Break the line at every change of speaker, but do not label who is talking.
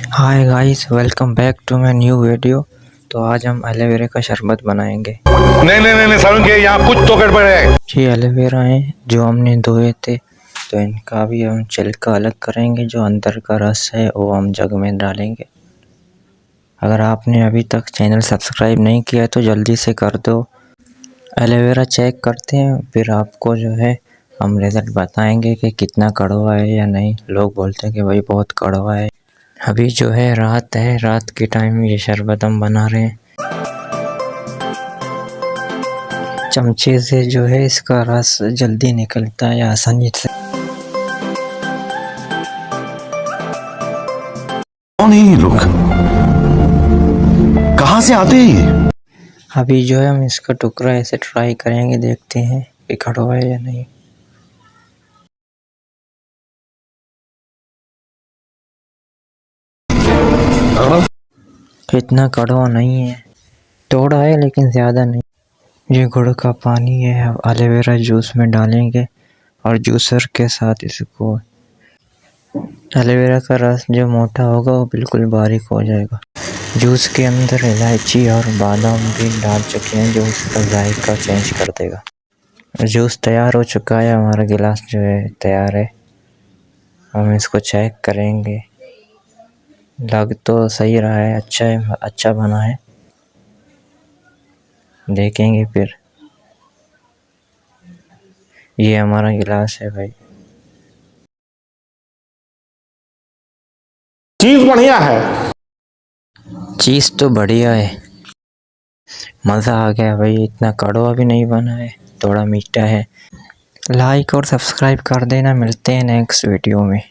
Hi guys, welcome back to my new video. तो आज हम एलोवेरा का शरबत बनाएंगे।
नहीं सारुण के यहाँ कुछ तो गड़बड़ है।
ये एलोवेरा है जो हमने धोए थे, तो इनका भी हम छिलका अलग करेंगे। जो अंदर का रस है वो हम जग में डालेंगे। अगर आपने अभी तक चैनल सब्सक्राइब नहीं किया तो जल्दी से कर दो। एलोवेरा चेक करते हैं, फिर आपको जो है हम रिज़ल्ट बताएंगे कि कितना कड़वा है या नहीं। लोग बोलते हैं कि भाई बहुत कड़वा है। अभी जो है रात है, रात के टाइम ये शरबत हम बना रहे हैं। चमचे से जो है इसका रस जल्दी निकलता है आसानी से।
कौन है ये लोग? कहाँ से आते हैं ये?
अभी जो है हम इसका टुकड़ा ऐसे ट्राई करेंगे, देखते हैं कि कड़वा है या नहीं। इतना कड़वा नहीं है, थोड़ा है लेकिन ज़्यादा नहीं। ये गुड़ का पानी है, एलोवेरा जूस में डालेंगे और जूसर के साथ इसको एलोवेरा का रस जो मोटा होगा वो बिल्कुल बारीक हो जाएगा। जूस के अंदर इलायची और बादाम भी डाल चुके हैं जो उसका जायका चेंज कर देगा। जूस तैयार हो चुका है, हमारा गिलास जो है तैयार है। हम इसको चेक करेंगे। लग तो सही रहा है, अच्छा है, अच्छा बना है। देखेंगे फिर। ये हमारा गिलास है भाई।
चीज बढ़िया है।
चीज़ तो बढ़िया है, मज़ा आ गया भाई। इतना कड़वा भी नहीं बना है, थोड़ा मीठा है। लाइक और सब्सक्राइब कर देना। मिलते हैं नेक्स्ट वीडियो में।